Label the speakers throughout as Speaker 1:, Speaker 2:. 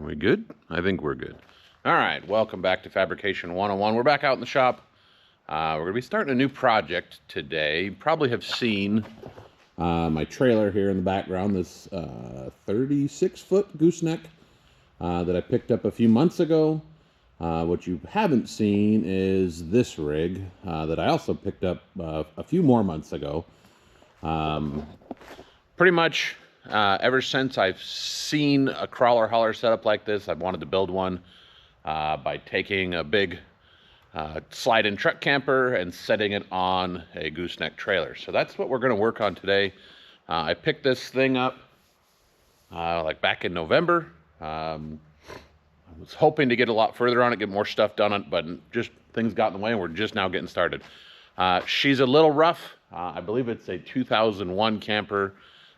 Speaker 1: Are we good? I think we're good. All right, welcome back to Fabrication 101. We're back out in the shop. We're going to be starting a new project today. You probably have seen my trailer here in the background, this 36-foot gooseneck that I picked up a few months ago. What you haven't seen is this rig that I also picked up a few more months ago. Pretty much ever since I've seen a crawler hauler setup like this, I've wanted to build one by taking a big slide-in truck camper and setting it on a gooseneck trailer. So that's what we're going to work on today. I picked this thing up like back in November. I was hoping to get a lot further on it, get more stuff done on it, but just things got in the way and we're just now getting started. She's a little rough. I believe it's a 2001 camper.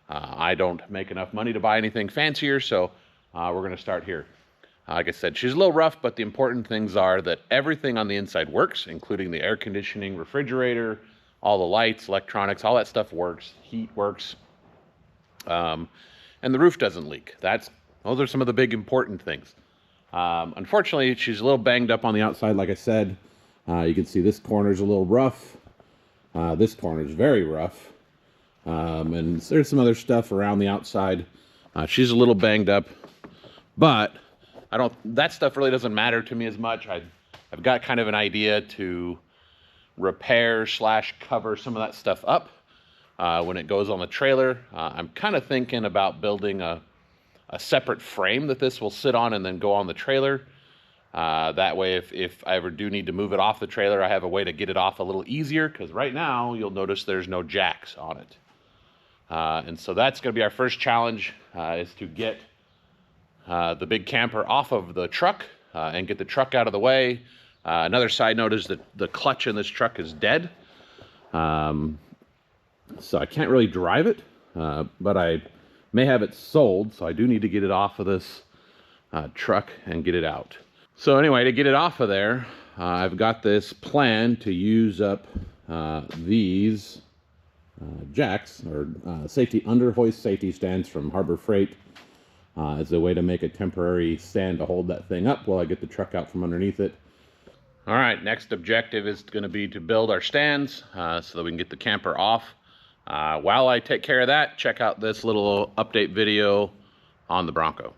Speaker 1: I don't make enough money to buy anything fancier, so we're going to start here. Like I said, she's a little rough, but the important things are that everything on the inside works, including the air conditioning, refrigerator, all the lights, electronics, all that stuff works. Heat works. And the roof doesn't leak. Those are some of the big important things. Unfortunately, she's a little banged up on the outside, like I said. You can see this corner's a little rough. This corner's very rough. And there's some other stuff around the outside. She's a little banged up, but that stuff really doesn't matter to me as much. I've got kind of an idea to repair / cover some of that stuff up when it goes on the trailer. I'm kind of thinking about building a separate frame that this will sit on and then go on the trailer. That way, if I ever do need to move it off the trailer, I have a way to get it off a little easier, because right now you'll notice there's no jacks on it. And so that's going to be our first challenge, is to get the big camper off of the truck and get the truck out of the way. Another side note is that the clutch in this truck is dead. So I can't really drive it, but I may have it sold, so I do need to get it off of this truck and get it out. So anyway, to get it off of there, I've got this plan to use up these jacks, or safety under-hoist safety stands from Harbor Freight, as a way to make a temporary stand to hold that thing up while I get the truck out from underneath it. All right, next objective is going to be to build our stands so that we can get the camper off. While I take care of that, check out this little update video on the Bronco.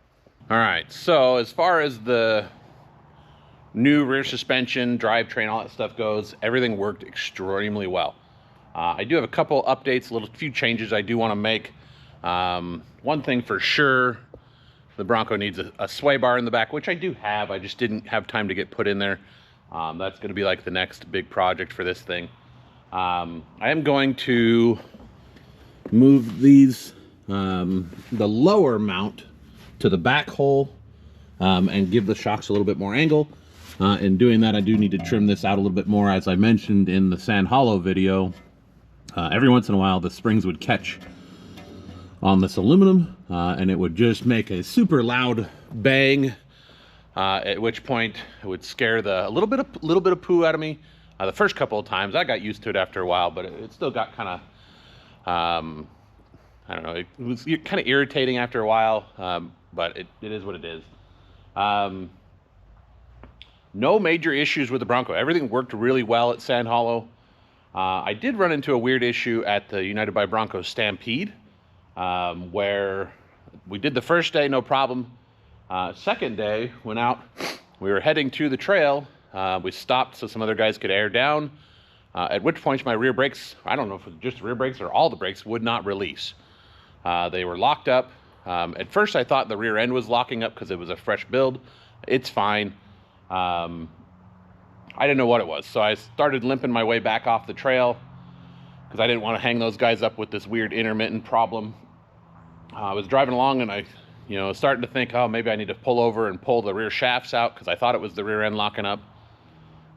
Speaker 1: All right, so as far as the new rear suspension, drivetrain, all that stuff goes, everything worked extremely well. I do have a couple updates, a few changes I do want to make. One thing for sure, the Bronco needs a sway bar in the back, which I do have. I just didn't have time to get put in there. That's going to be like the next big project for this thing. I am going to move these, the lower mount to the back hole, and give the shocks a little bit more angle. In doing that, I do need to trim this out a little bit more. As I mentioned in the Sand Hollow video, every once in a while the springs would catch on this aluminum, and it would just make a super loud bang, at which point it would scare a little bit of poo out of me. The first couple of times I got used to it after a while, but it still got kind of I don't know, it was kind of irritating after a while, but it is what it is. No major issues with the Bronco. Everything worked really well at Sand Hollow. I did run into a weird issue at the United by Bronco Stampede, where we did the first day, no problem. Second day, went out, we were heading to the trail. We stopped so some other guys could air down, at which point my rear brakes, I don't know if it was just the rear brakes or all the brakes, would not release. They were locked up. At first I thought the rear end was locking up because it was a fresh build. It's fine. I didn't know what it was, so I started limping my way back off the trail because I didn't want to hang those guys up with this weird intermittent problem. I was driving along and I starting to think, oh, maybe I need to pull over and pull the rear shafts out because I thought it was the rear end locking up.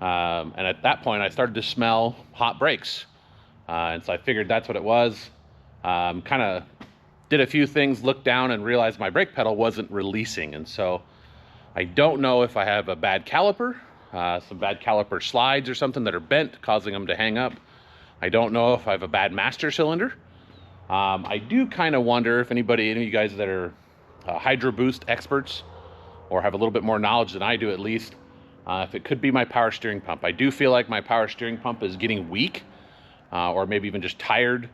Speaker 1: And at that point I started to smell hot brakes, and so I figured that's what it was. Kind of did a few things, looked down and realized my brake pedal wasn't releasing, and so I don't know if I have a bad caliper, some bad caliper slides or something that are bent, causing them to hang up. I don't know if I have a bad master cylinder. I do kind of wonder if any of you guys that are Hydro Boost experts or have a little bit more knowledge than I do at least, if it could be my power steering pump. I do feel like my power steering pump is getting weak, or maybe even just tired.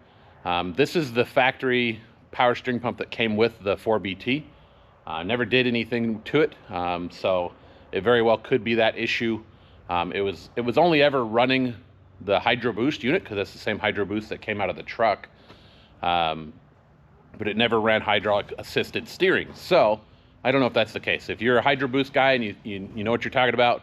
Speaker 1: This is the factory power steering pump that came with the 4BT. Never did anything to it, so it very well could be that issue. It was only ever running the Hydro Boost unit, because that's the same Hydro Boost that came out of the truck, but it never ran hydraulic assisted steering. So I don't know if that's the case. If you're a Hydro Boost guy and you know what you're talking about,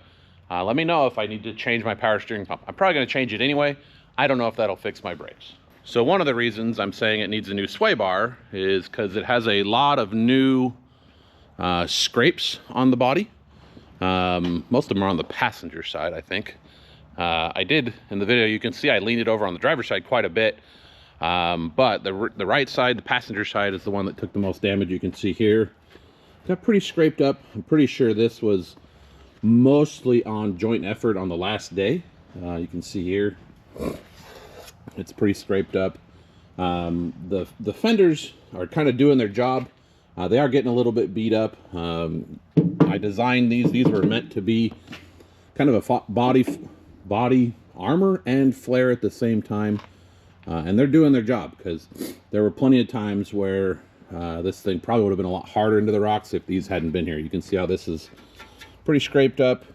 Speaker 1: let me know if I need to change my power steering pump. I'm probably going to change it anyway. I don't know if that'll fix my brakes. So one of the reasons I'm saying it needs a new sway bar is because it has a lot of new scrapes on the body. Most of them are on the passenger side, I think. I did, in the video, you can see I leaned it over on the driver's side quite a bit. But the right side, the passenger side, is the one that took the most damage. You can see here. Got pretty scraped up. I'm pretty sure this was mostly on joint effort on the last day. You can see here. It's pretty scraped up. The fenders are kind of doing their job. They are getting a little bit beat up. I designed these. These were meant to be kind of a body armor and flare at the same time. And they're doing their job, because there were plenty of times where this thing probably would have been a lot harder into the rocks if these hadn't been here. You can see how this is pretty scraped up.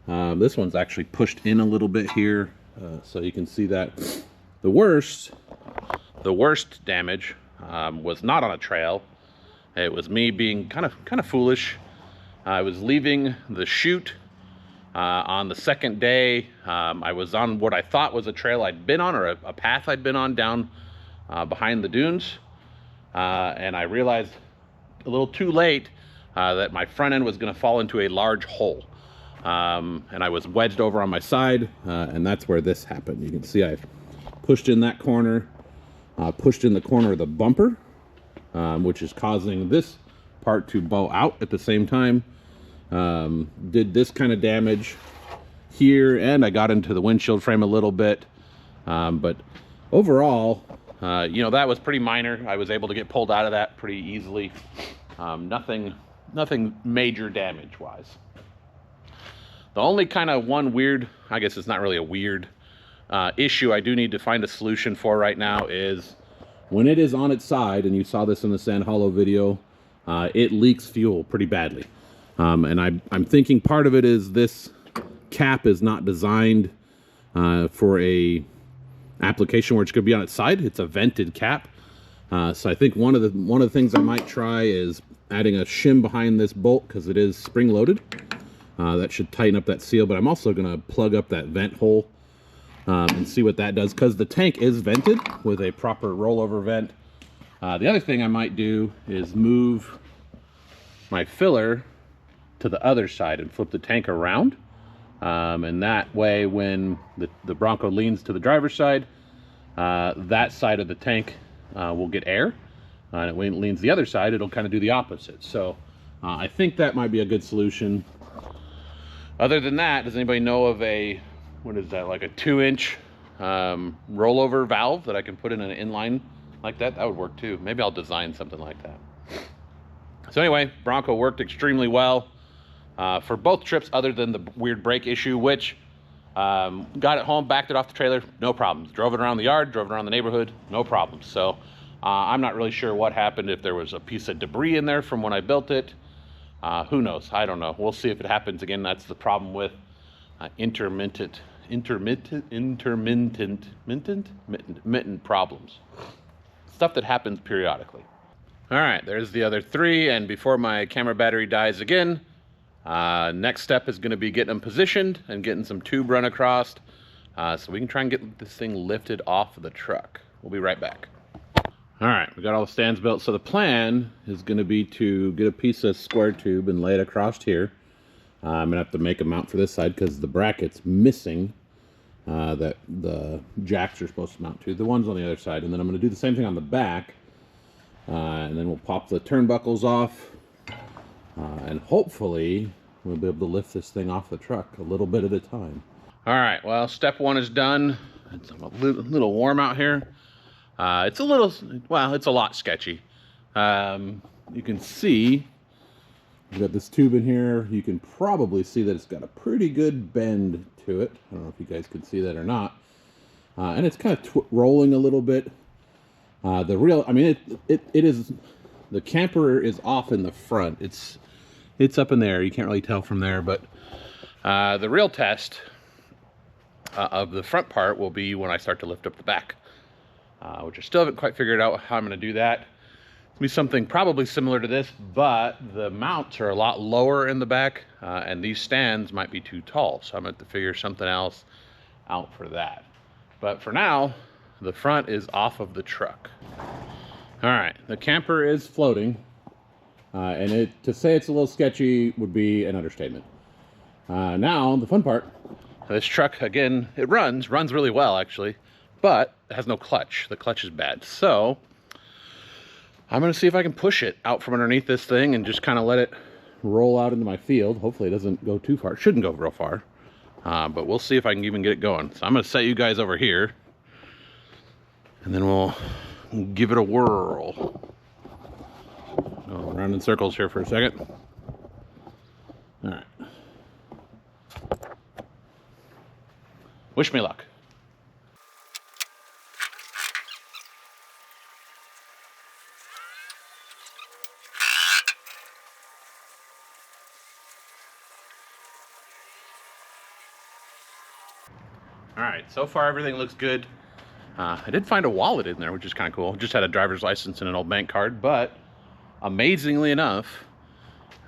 Speaker 1: This one's actually pushed in a little bit here, so you can see that. The worst damage was not on a trail. It was me being kind of foolish. I was leaving the chute on the second day. I was on what I thought was a trail I'd been on, or a path I'd been on down behind the dunes. And I realized a little too late that my front end was going to fall into a large hole. And I was wedged over on my side, and that's where this happened. You can see I pushed in that corner, pushed in the corner of the bumper, which is causing this part to bow out at the same time. Did this kind of damage here, and I got into the windshield frame a little bit. But overall, you know, that was pretty minor. I was able to get pulled out of that pretty easily. Nothing major damage wise. The only kind of one weird, I guess it's not really a weird issue I do need to find a solution for right now is when it is on its side, and you saw this in the Sand Hollow video, it leaks fuel pretty badly. And I'm thinking part of it is this cap is not designed for a application where it's going to be on its side. It's a vented cap. So I think one of the things I might try is adding a shim behind this bolt, because it is spring loaded. That should tighten up that seal, but I'm also going to plug up that vent hole and see what that does, because the tank is vented with a proper rollover vent. The other thing I might do is move my filler to the other side and flip the tank around. And that way, when the Bronco leans to the driver's side, that side of the tank will get air. And when it leans the other side, it'll kind of do the opposite. So I think that might be a good solution. Other than that, does anybody know of a, what is that, like a 2-inch rollover valve that I can put in an inline like that? That would work too. Maybe I'll design something like that. So anyway, Bronco worked extremely well for both trips, other than the weird brake issue, which got it home, backed it off the trailer, no problems. Drove it around the yard, drove it around the neighborhood, no problems. So I'm not really sure what happened, if there was a piece of debris in there from when I built it. Who knows? I don't know. We'll see if it happens again. That's the problem with intermittent problems. Stuff that happens periodically. All right, there's the other 3, and before my camera battery dies again, next step is going to be getting them positioned and getting some tube run across, so we can try and get this thing lifted off of the truck. We'll be right back. All right, we got all the stands built. So the plan is going to be to get a piece of square tube and lay it across here. I'm going to have to make a mount for this side because the bracket's missing that the jacks are supposed to mount to. The ones on the other side. And then I'm going to do the same thing on the back. And then we'll pop the turnbuckles off. And hopefully we'll be able to lift this thing off the truck a little bit at a time. All right, well, step 1 is done. It's a little warm out here. It's a lot sketchy. You can see We've got this tube in here. You can probably see that it's got a pretty good bend to it. I don't know if you guys can see that or not. And it's kind of rolling a little bit. The real, I mean, it is, the camper is off in the front. It's up in there. You can't really tell from there, but the real test of the front part will be when I start to lift up the back, which I still haven't quite figured out how I'm going to do that. It'll be something probably similar to this, but the mounts are a lot lower in the back, and these stands might be too tall, so I'm going to have to figure something else out for that. But for now, the front is off of the truck. All right, the camper is floating, and to say it's a little sketchy would be an understatement. Now, the fun part, this truck, again, it runs really well, actually, but it has no clutch. The clutch is bad. So I'm going to see if I can push it out from underneath this thing and just kind of let it roll out into my field. Hopefully it doesn't go too far. It shouldn't go real far, but we'll see if I can even get it going. So I'm going to set you guys over here, and then we'll give it a whirl. Go around in circles here for a second. All right. Wish me luck. All right, so far everything looks good. I did find a wallet in there, which is kind of cool. Just had a driver's license and an old bank card, but amazingly enough,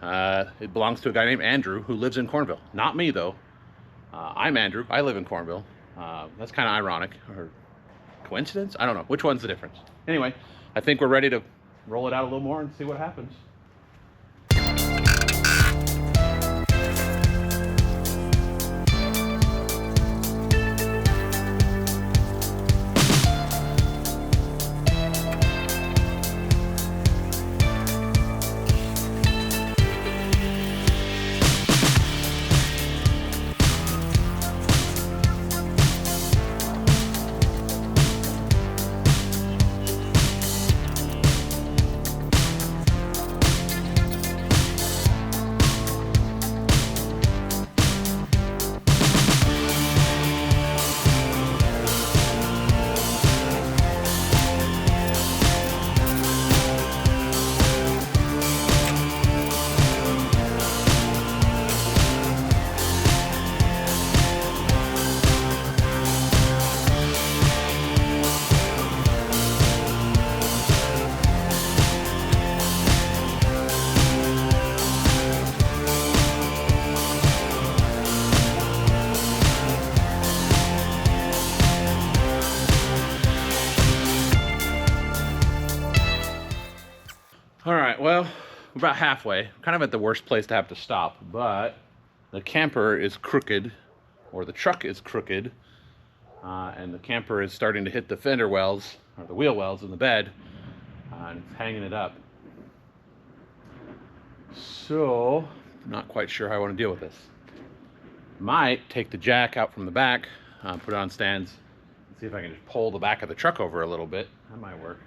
Speaker 1: it belongs to a guy named Andrew who lives in Cornville. Not me, though. I'm Andrew. I live in Cornville. That's kind of ironic, or coincidence? I don't know. Which one's the difference? Anyway, I think we're ready to roll it out a little more and see what happens. All right, well, we're about halfway. Kind of at the worst place to have to stop, but the camper is crooked, or the truck is crooked, and the camper is starting to hit the fender wells, or the wheel wells in the bed, and it's hanging it up. So, I'm not quite sure how I want to deal with this. Might take the jack out from the back, put it on stands, and see if I can just pull the back of the truck over a little bit. That might work.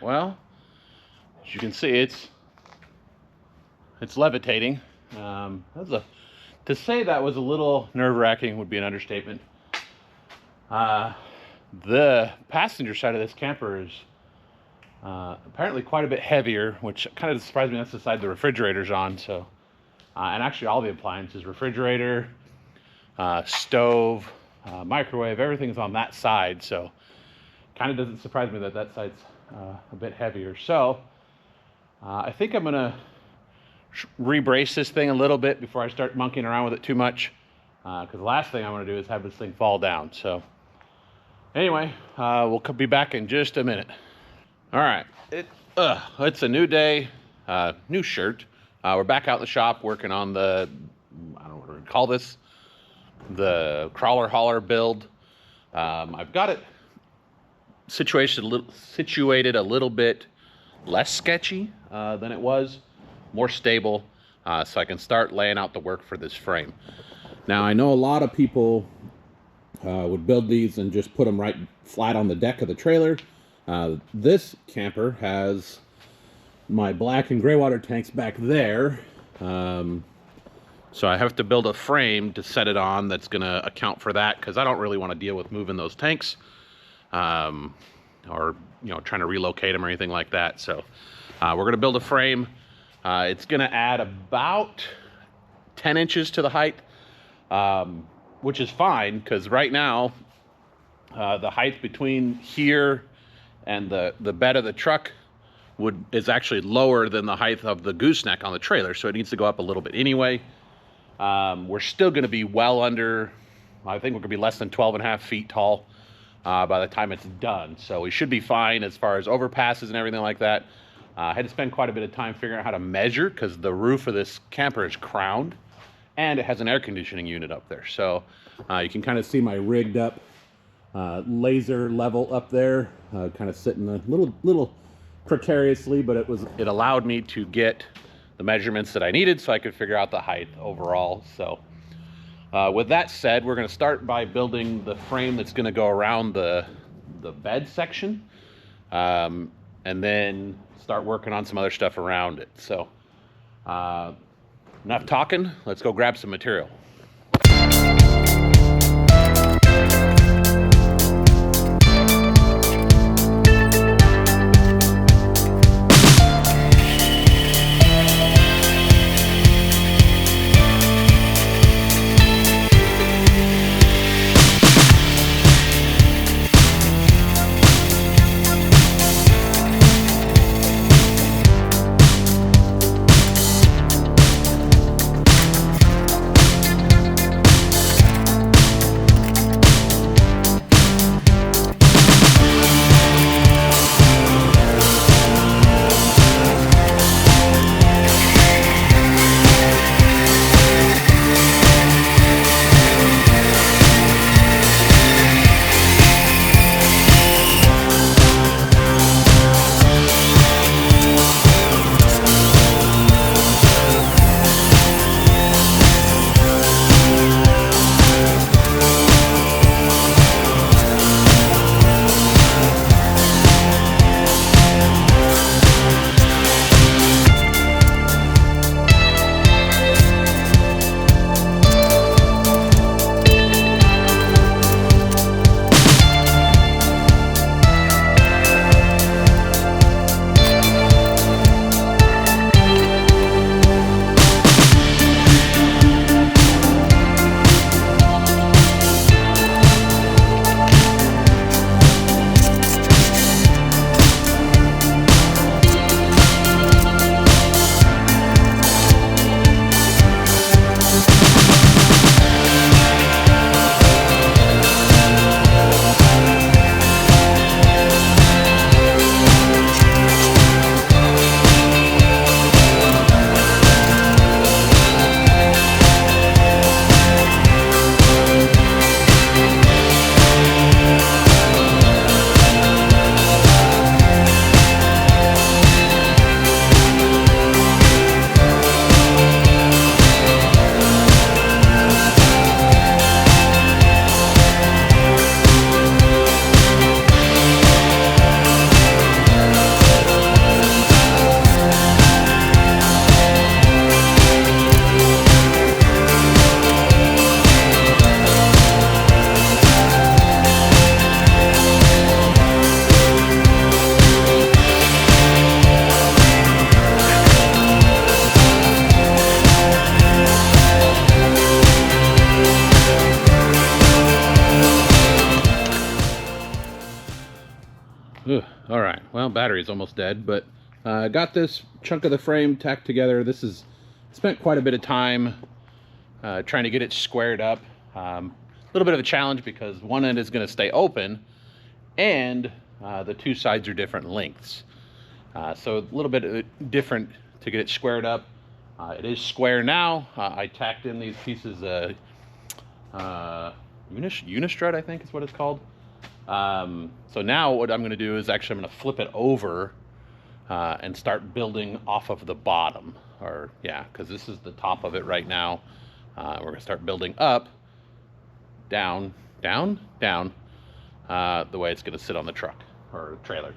Speaker 1: Well, as you can see, it's levitating. To say that was a little nerve-wracking would be an understatement. The passenger side of this camper is apparently quite a bit heavier, which kind of surprised me. That's the side the refrigerator's on. So, and actually all the appliances, refrigerator, stove, microwave, everything's on that side. So, kind of doesn't surprise me that that side's a bit heavier. So I think I'm gonna rebrace this thing a little bit before I start monkeying around with it too much, because the last thing I want to do is have this thing fall down. So Anyway, we'll be back in just a minute. All right, it's a new day, new shirt. We're back out in the shop working on the, I don't know what we're gonna call this, the crawler hauler build. I've got it situated a little bit less sketchy than it was, more stable, so I can start laying out the work for this frame. Now, I know a lot of people would build these and just put them right flat on the deck of the trailer. This camper has my black and gray water tanks back there. So I have to build a frame to set it on that's going to account for that, because I don't really want to deal with moving those tanks or trying to relocate them or anything like that. So we're going to build a frame. It's going to add about 10 inches to the height, which is fine, because right now the height between here and the bed of the truck is actually lower than the height of the gooseneck on the trailer, so it needs to go up a little bit anyway. We're still going to be well under, I think we're going to be less than 12.5 feet tall by the time it's done, so we should be fine as far as overpasses and everything like that. I had to spend quite a bit of time figuring out how to measure, because the roof of this camper is crowned and it has an air conditioning unit up there. So you can kind of see my rigged up laser level up there, kind of sitting a little precariously, but it allowed me to get the measurements that I needed so I could figure out the height overall. So with that said, we're going to start by building the frame that's going to go around the bed section, and then start working on some other stuff around it. So enough talking, let's go grab some material. All right, well, battery's almost dead, but I got this chunk of the frame tacked together. This is spent quite a bit of time trying to get it squared up. A little bit of a challenge because one end is going to stay open, and the two sides are different lengths. So a little bit different to get it squared up. It is square now. I tacked in these pieces unistrut, I think is what it's called. So now what I'm going to do is actually I'm going to flip it over and start building off of the bottom, or yeah, because this is the top of it right now. We're going to start building up, down, down, down, the way it's going to sit on the truck or trailer.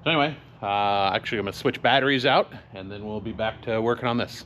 Speaker 1: So anyway, actually I'm going to switch batteries out, and then we'll be back to working on this.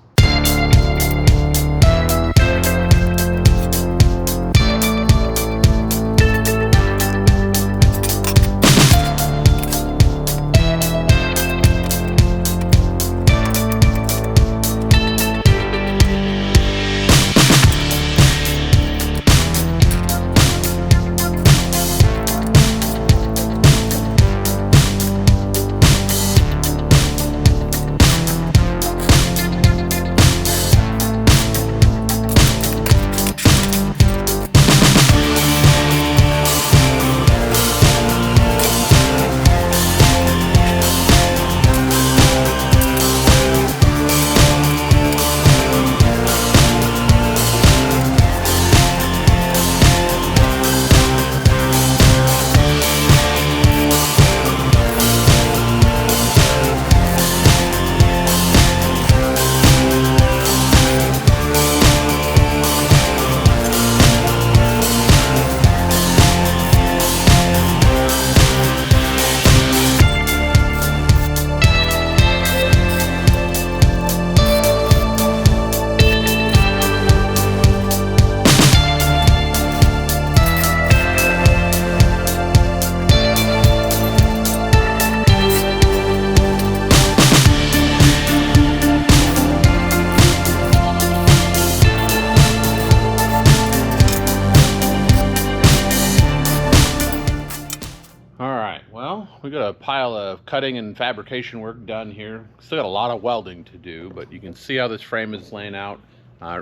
Speaker 1: We got a pile of cutting and fabrication work done here. Still got a lot of welding to do, but you can see how this frame is laying out.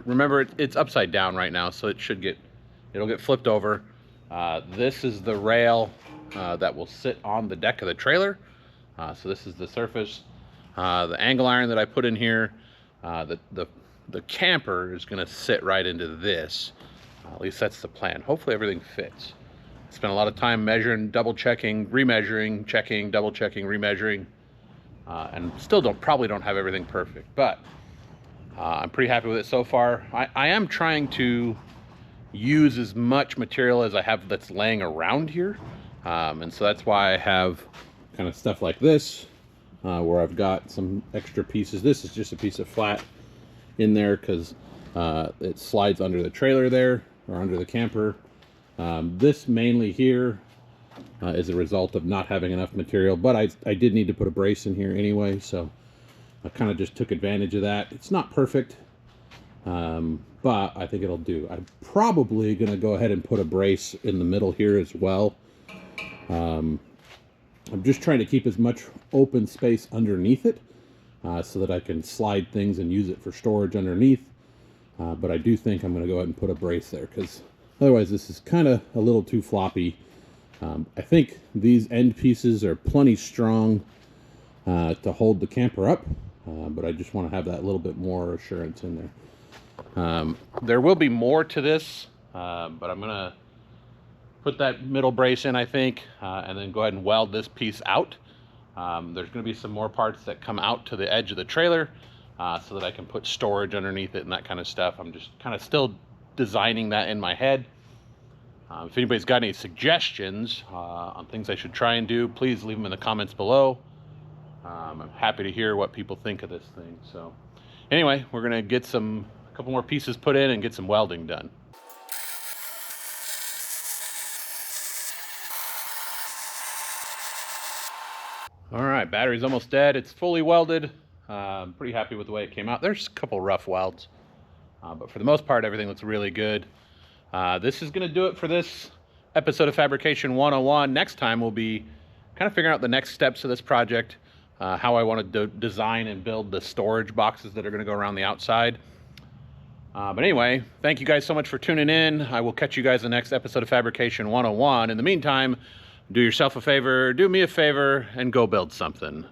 Speaker 1: Remember, it's upside down right now, so it'll get flipped over. This is the rail that will sit on the deck of the trailer. So this is the surface. The angle iron that I put in here, the camper is going to sit right into this. At least that's the plan. Hopefully everything fits. Spent a lot of time measuring, double checking, remeasuring, checking, double checking, remeasuring, and still probably don't have everything perfect, but I'm pretty happy with it so far. I am trying to use as much material as I have that's laying around here, and so that's why I have kind of stuff like this, where I've got some extra pieces. This is just a piece of flat in there because it slides under the trailer there, or under the camper. This mainly here is a result of not having enough material, but I did need to put a brace in here anyway, so I kind of just took advantage of that. It's not perfect, but I think it'll do. I'm probably going to go ahead and put a brace in the middle here as well. I'm just trying to keep as much open space underneath it so that I can slide things and use it for storage underneath, but I do think I'm going to go ahead and put a brace there because otherwise this is kind of a little too floppy. I think these end pieces are plenty strong to hold the camper up, but I just want to have that little bit more assurance in there. There will be more to this, but I'm going to put that middle brace in, I think, and then go ahead and weld this piece out. There's going to be some more parts that come out to the edge of the trailer so that I can put storage underneath it and that kind of stuff. I'm just kind of still designing that in my head. If anybody's got any suggestions on things I should try and do, please leave them in the comments below. I'm happy to hear what people think of this thing. So anyway, we're going to get a couple more pieces put in and get some welding done. All right, battery's almost dead. It's fully welded. I'm pretty happy with the way it came out. There's a couple rough welds, but for the most part, everything looks really good. This is going to do it for this episode of Fabrication 101. Next time we'll be kind of figuring out the next steps of this project, how I want to design and build the storage boxes that are going to go around the outside. But anyway, thank you guys so much for tuning in. I will catch you guys in the next episode of Fabrication 101. In the meantime, do yourself a favor, do me a favor, and go build something.